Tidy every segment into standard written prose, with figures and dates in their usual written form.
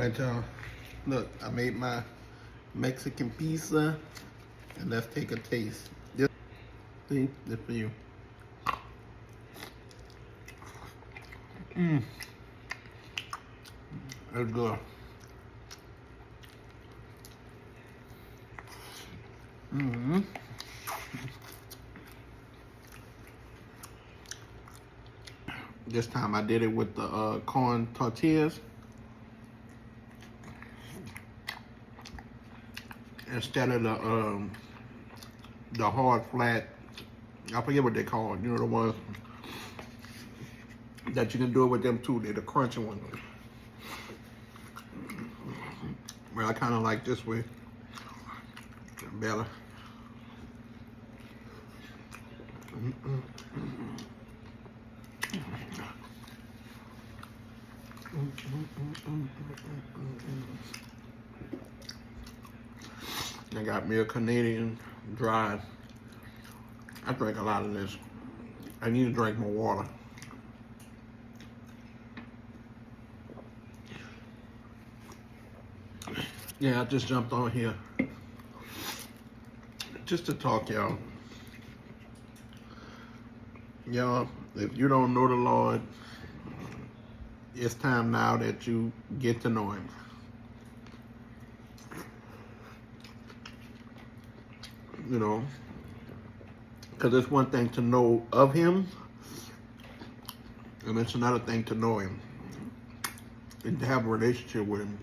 right, y'all. Look, I made my Mexican pizza, and let's take a taste. See, this for you. That's good. This time I did it with the corn tortillas instead of the hard flat. I forget what they call it. You know, the ones that you can do it with them too. They're the crunchy ones. Well, I kind of like this way better. I got me a Canadian Dry. I drink a lot of this. I need to drink more water. Yeah, I just jumped on here just to talk, y'all. Y'all, if you don't know the Lord, it's time now that you get to know Him. You know, because it's one thing to know of Him, and it's another thing to know Him and to have a relationship with Him.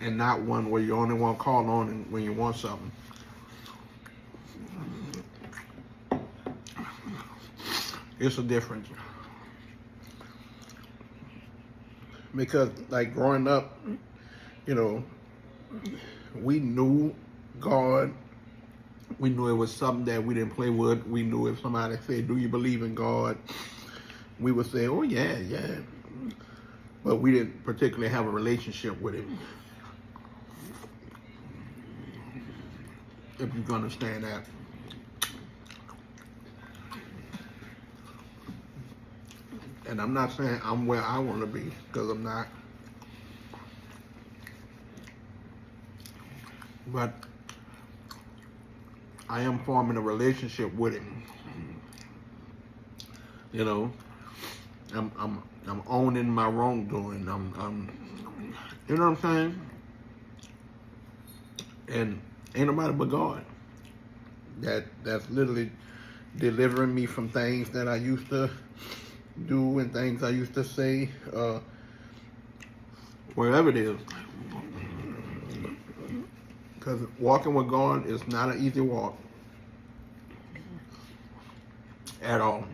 And not one where you only want to call on Him when you want something. It's a difference. Because, like, growing up, you know, we knew God. We knew it was something that we didn't play with. We knew if somebody said, "Do you believe in God?" we would say, "Oh, yeah, yeah." But we didn't particularly have a relationship with Him. If you can understand that. And I'm not saying I'm where I want to be, because I'm not. But I am forming a relationship with Him. You know, I'm owning my wrongdoing. You know what I'm saying? And ain't nobody but God that's literally delivering me from things that I used to do and things I used to say, wherever it is. Because walking with God is not an easy walk at all.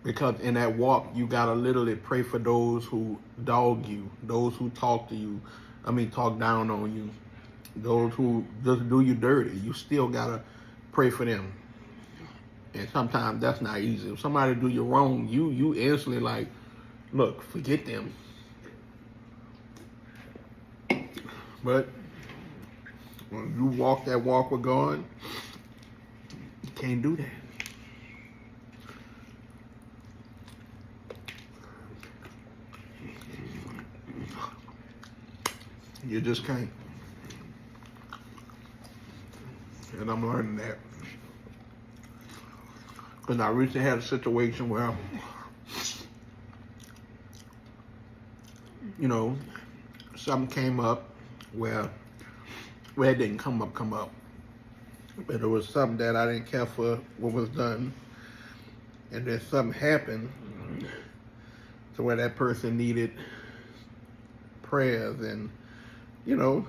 Because in that walk, you gotta literally pray for those who dog you, those who talk to you, talk down on you, those who just do you dirty. You still gotta pray for them. And sometimes that's not easy. If somebody do you wrong, you instantly like, look, forget them. But when you walk that walk with God, you can't do that. You just can't. And I'm learning that. Because I recently had a situation where, you know, something came up where it didn't come up. But it was something that I didn't care for what was done. And then something happened to where that person needed prayers and, you know,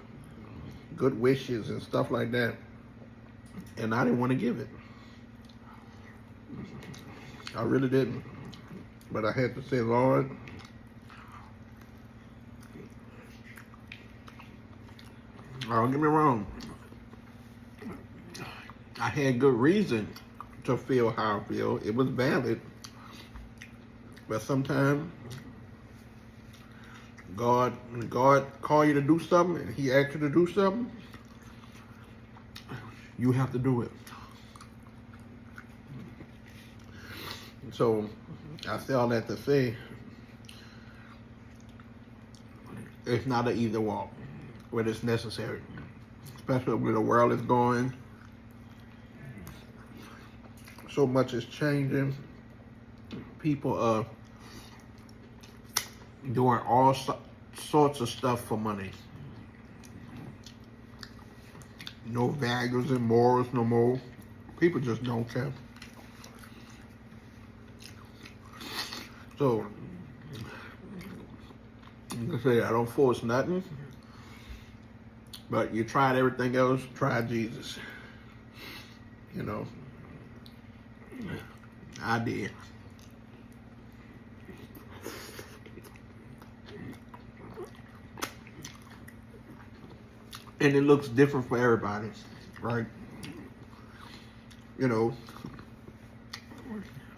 good wishes and stuff like that. And I didn't want to give it. I really didn't. But I had to say, Lord, don't get me wrong. I had good reason to feel how I feel. It was valid. But sometimes when God call you to do something and He asks you to do something, you have to do it. So I say all that to say it's not an either walk, but it's necessary, especially where the world is going. So much is changing. People are doing all sorts of stuff for money. No values and morals no more. People just don't care. So, like I say, I don't force nothing. But you tried everything else, try Jesus. You know, I did. And it looks different for everybody, right? You know,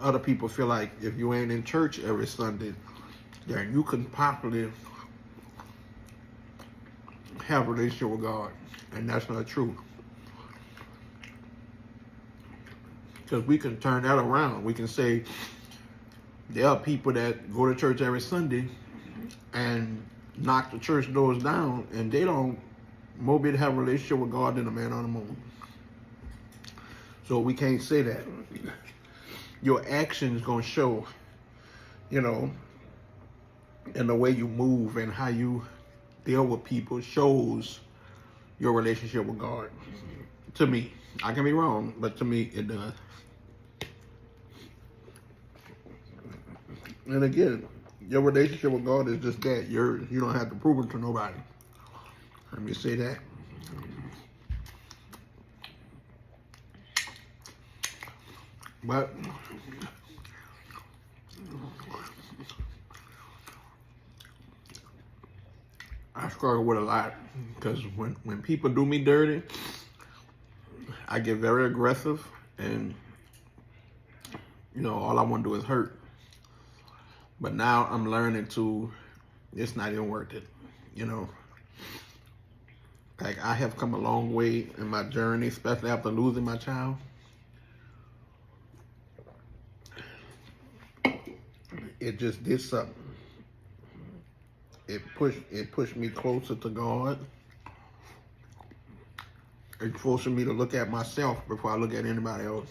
other people feel like if you ain't in church every Sunday, then you can possibly have a relationship with God. And that's not true. Because we can turn that around. We can say there are people that go to church every Sunday and knock the church doors down, and they don't more be to have a relationship with God than a man on the moon. So we can't say that. Your actions gonna show, you know, and the way you move and how you deal with people shows your relationship with God. To me, I can be wrong, but to me it does. And again, your relationship with God is just that. You don't have to prove it to nobody. Let me say that. But I struggle with a lot because when people do me dirty, I get very aggressive, and you know, all I want to do is hurt. But now I'm learning to, it's not even worth it, you know. Like, I have come a long way in my journey, especially after losing my child. It just did something. It pushed me closer to God. It's forcing me to look at myself before I look at anybody else.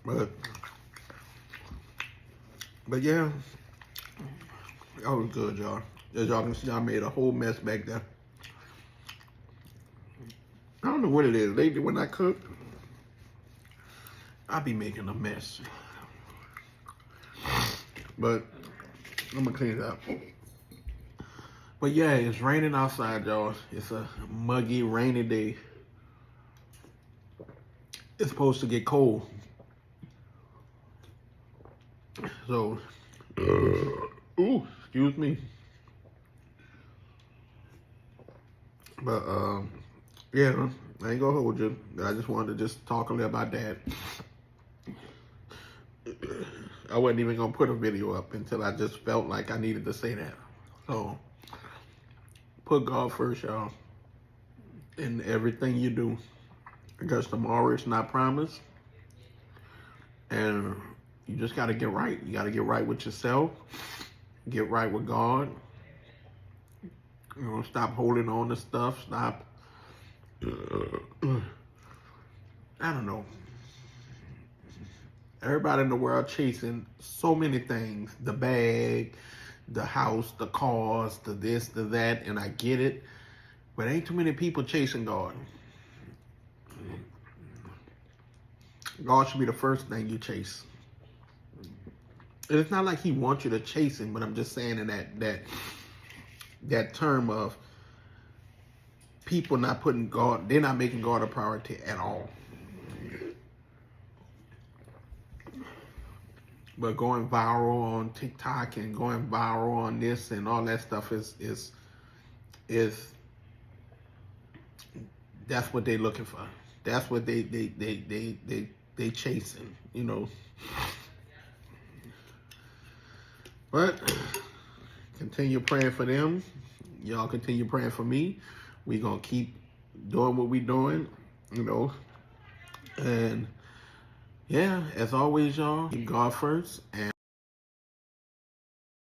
But yeah, that was good, y'all. As y'all can see, I made a whole mess back there. I don't know what it is. Lately, when I cook, I be making a mess. But I'm gonna clean it up. But yeah, it's raining outside, y'all. It's a muggy, rainy day. It's supposed to get cold. So, ooh, excuse me. But yeah, I ain't gonna hold you. I just wanted to just talk a little about that. I wasn't even gonna put a video up until I just felt like I needed to say that. So, put God first, y'all, in everything you do. Because tomorrow is not promised. And you just gotta get right. You gotta get right with yourself. Get right with God. You know, stop holding on to stuff. Stop, I don't know. Everybody in the world chasing so many things. The bag, the house, the cars, the this, the that, and I get it. But ain't too many people chasing God. God should be the first thing you chase. And it's not like he wants you to chase him, but I'm just saying in that term of people not putting God, they're not making God a priority at all. But going viral on TikTok and going viral on this and all that stuff is that's what they're looking for. That's what they chasing, you know. But continue praying for them. Y'all continue praying for me. We gonna keep doing what we doing, you know. And yeah, as always, y'all, keep God first and